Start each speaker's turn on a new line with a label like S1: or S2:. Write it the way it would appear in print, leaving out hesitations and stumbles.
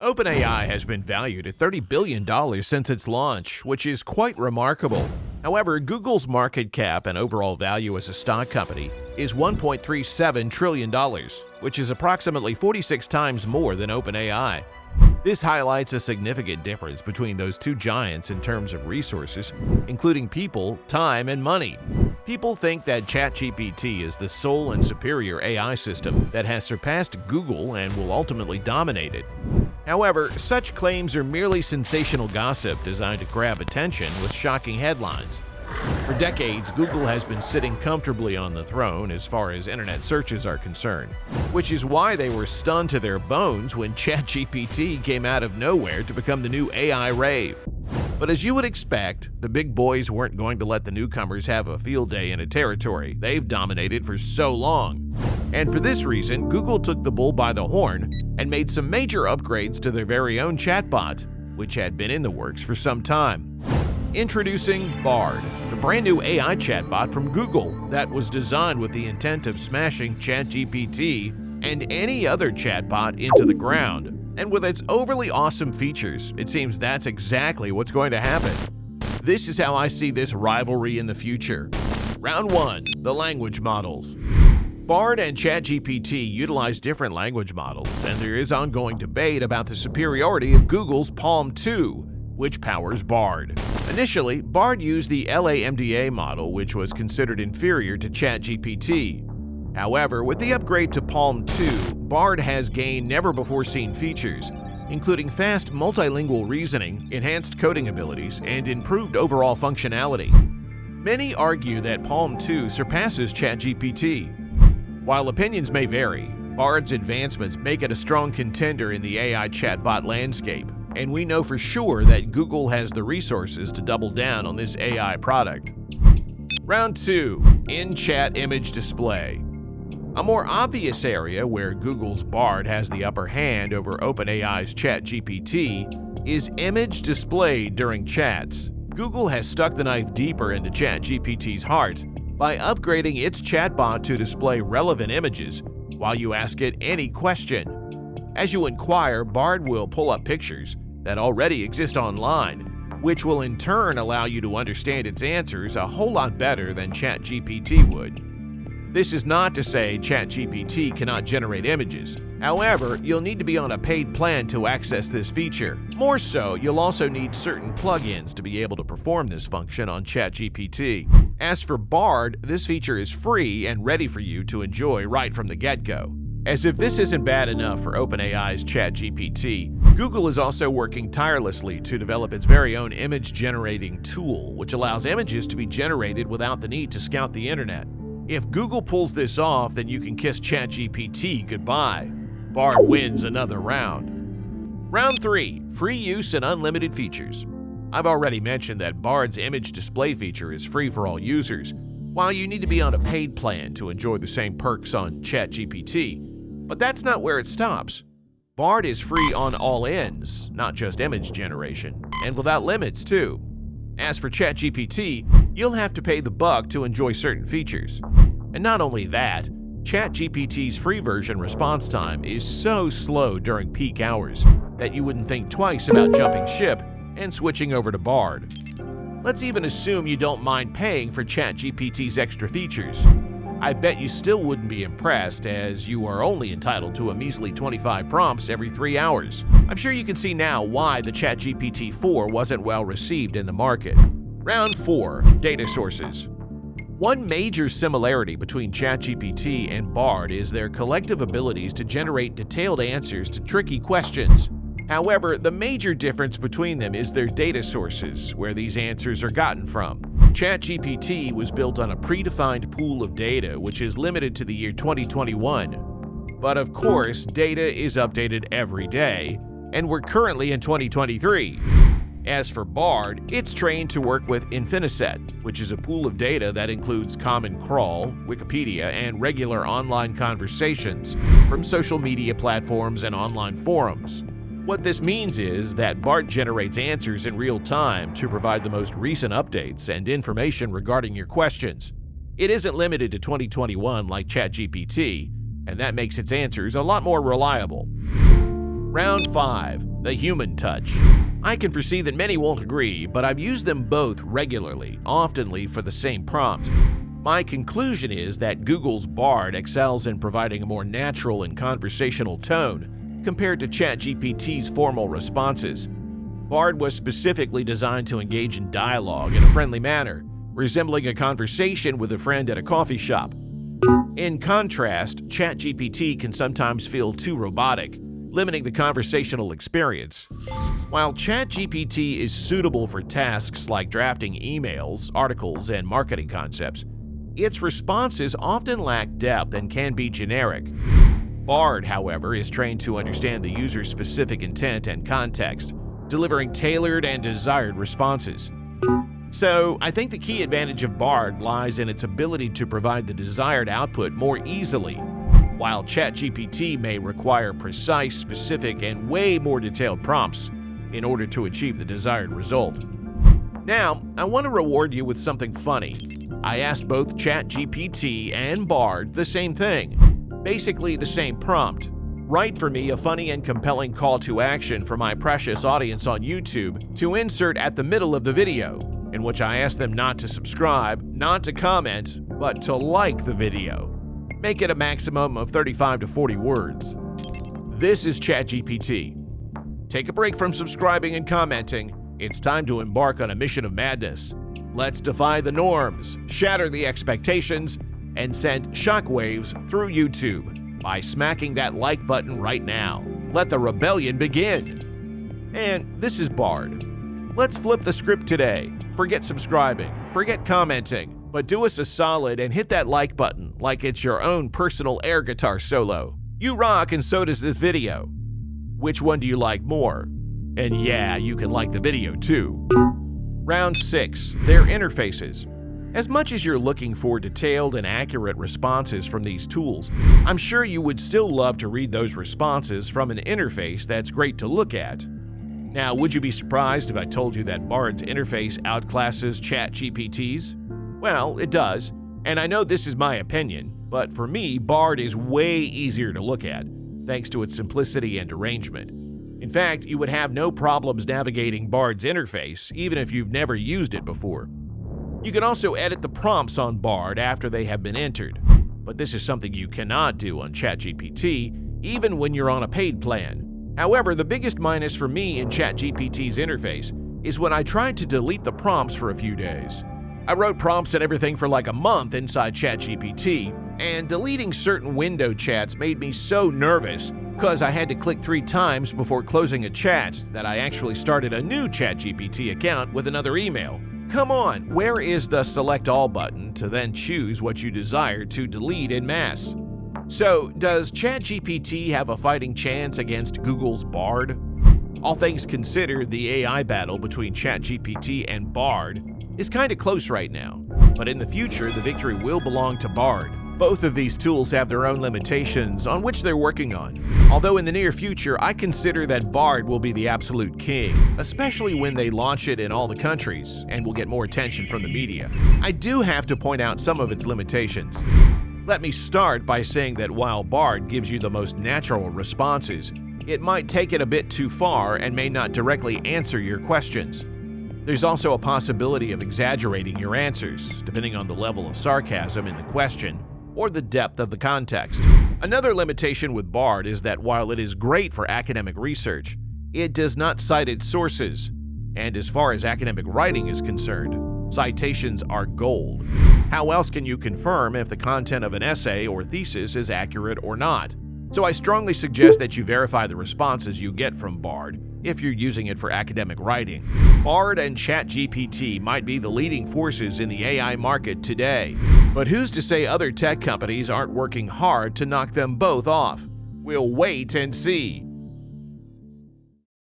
S1: OpenAI has been valued at $30 billion since its launch, which is quite remarkable. However, Google's market cap and overall value as a stock company is $1.37 trillion, which is approximately 46 times more than OpenAI. This highlights a significant difference between those two giants in terms of resources, including people, time, and money. People think that ChatGPT is the sole and superior AI system that has surpassed Google and will ultimately dominate it. However, such claims are merely sensational gossip designed to grab attention with shocking headlines. For decades, Google has been sitting comfortably on the throne as far as internet searches are concerned, which is why they were stunned to their bones when ChatGPT came out of nowhere to become the new AI rave. But as you would expect, the big boys weren't going to let the newcomers have a field day in a territory they've dominated for so long. And for this reason, Google took the bull by the horn and made some major upgrades to their very own chatbot, which had been in the works for some time. Introducing Bard, the brand new AI chatbot from Google that was designed with the intent of smashing ChatGPT and any other chatbot into the ground. And with its overly awesome features, it seems that's exactly what's going to happen. This is how I see this rivalry in the future. Round 1. The language models. Bard and ChatGPT utilize different language models, and there is ongoing debate about the superiority of Google's Palm 2, which powers Bard. Initially, Bard used the LaMDA model, which was considered inferior to ChatGPT. However, with the upgrade to Palm 2, Bard has gained never-before-seen features, including fast multilingual reasoning, enhanced coding abilities, and improved overall functionality. Many argue that Palm 2 surpasses ChatGPT. While opinions may vary, Bard's advancements make it a strong contender in the AI chatbot landscape, and we know for sure that Google has the resources to double down on this AI product. Round 2. In-chat image display. A more obvious area where Google's Bard has the upper hand over OpenAI's ChatGPT is image displayed during chats. Google has stuck the knife deeper into ChatGPT's heart by upgrading its chatbot to display relevant images while you ask it any question. As you inquire, Bard will pull up pictures that already exist online, which will in turn allow you to understand its answers a whole lot better than ChatGPT would. This is not to say ChatGPT cannot generate images. However, you'll need to be on a paid plan to access this feature. More so, you'll also need certain plugins to be able to perform this function on ChatGPT. As for Bard, this feature is free and ready for you to enjoy right from the get-go. As if this isn't bad enough for OpenAI's ChatGPT, Google is also working tirelessly to develop its very own image-generating tool, which allows images to be generated without the need to scout the internet. If Google pulls this off, then you can kiss ChatGPT goodbye. Bard wins another round. Round 3. Free use and unlimited features. I've already mentioned that Bard's image display feature is free for all users, while you need to be on a paid plan to enjoy the same perks on ChatGPT. But that's not where it stops. Bard is free on all ends, not just image generation, and without limits too. As for ChatGPT, you'll have to pay the buck to enjoy certain features. And not only that, ChatGPT's free version response time is so slow during peak hours that you wouldn't think twice about jumping ship and switching over to Bard. Let's even assume you don't mind paying for ChatGPT's extra features. I bet you still wouldn't be impressed, as you are only entitled to a measly 25 prompts every 3 hours. I'm sure you can see now why the ChatGPT 4 wasn't well received in the market. Round 4. Data sources. One major similarity between ChatGPT and Bard is their collective abilities to generate detailed answers to tricky questions. However, the major difference between them is their data sources, where these answers are gotten from. ChatGPT was built on a predefined pool of data which is limited to the year 2021. But of course, data is updated every day, and we're currently in 2023. As for Bard, it's trained to work with Infiniset, which is a pool of data that includes Common Crawl, Wikipedia, and regular online conversations from social media platforms and online forums. What this means is that Bard generates answers in real time to provide the most recent updates and information regarding your questions. It isn't limited to 2021 like ChatGPT, and that makes its answers a lot more reliable. Round 5. The human touch. I can foresee that many won't agree, but I've used them both regularly, oftenly for the same prompt. My conclusion is that Google's Bard excels in providing a more natural and conversational tone compared to ChatGPT's formal responses. Bard was specifically designed to engage in dialogue in a friendly manner, resembling a conversation with a friend at a coffee shop. In contrast, ChatGPT can sometimes feel too robotic, limiting the conversational experience. While ChatGPT is suitable for tasks like drafting emails, articles, and marketing concepts, its responses often lack depth and can be generic. Bard, however, is trained to understand the user's specific intent and context, delivering tailored and desired responses. So, I think the key advantage of Bard lies in its ability to provide the desired output more easily, while ChatGPT may require precise, specific, and way more detailed prompts in order to achieve the desired result. Now, I want to reward you with something funny. I asked both ChatGPT and Bard the same thing, basically the same prompt. Write for me a funny and compelling call to action for my precious audience on YouTube to insert at the middle of the video, in which I ask them not to subscribe, not to comment, but to like the video. Make it a maximum of 35 to 40 words. This is ChatGPT. Take a break from subscribing and commenting. It's time to embark on a mission of madness. Let's defy the norms, shatter the expectations, and send shockwaves through YouTube by smacking that like button right now. Let the rebellion begin. And this is Bard. Let's flip the script today. Forget subscribing, forget commenting, but do us a solid and hit that like button like it's your own personal air guitar solo. You rock, and so does this video. Which one do you like more? And yeah, you can like the video too. Round 6. Their interfaces. As much as you're looking for detailed and accurate responses from these tools, I'm sure you would still love to read those responses from an interface that's great to look at. Now, would you be surprised if I told you that Bard's interface outclasses ChatGPT's? Well, it does, and I know this is my opinion, but for me, Bard is way easier to look at, thanks to its simplicity and arrangement. In fact, you would have no problems navigating Bard's interface, even if you've never used it before. You can also edit the prompts on Bard after they have been entered, but this is something you cannot do on ChatGPT, even when you're on a paid plan. However, the biggest minus for me in ChatGPT's interface is when I tried to delete the prompts for a few days. I wrote prompts and everything for like a month inside ChatGPT, and deleting certain window chats made me so nervous because I had to click 3 times before closing a chat that I actually started a new ChatGPT account with another email. Come on, where is the Select All button to then choose what you desire to delete en masse? So, does ChatGPT have a fighting chance against Google's Bard? All things considered, the AI battle between ChatGPT and Bard is kinda close right now, but in the future, the victory will belong to Bard. Both of these tools have their own limitations on which they're working on, although in the near future, I consider that Bard will be the absolute king, especially when they launch it in all the countries and will get more attention from the media. I do have to point out some of its limitations. Let me start by saying that while Bard gives you the most natural responses, it might take it a bit too far and may not directly answer your questions. There's also a possibility of exaggerating your answers, depending on the level of sarcasm in the question or the depth of the context. Another limitation with Bard is that while it is great for academic research, it does not cite its sources. And as far as academic writing is concerned, citations are gold. How else can you confirm if the content of an essay or thesis is accurate or not? So I strongly suggest that you verify the responses you get from Bard if you're using it for academic writing. Bard and ChatGPT might be the leading forces in the AI market today, but who's to say other tech companies aren't working hard to knock them both off? We'll wait and see.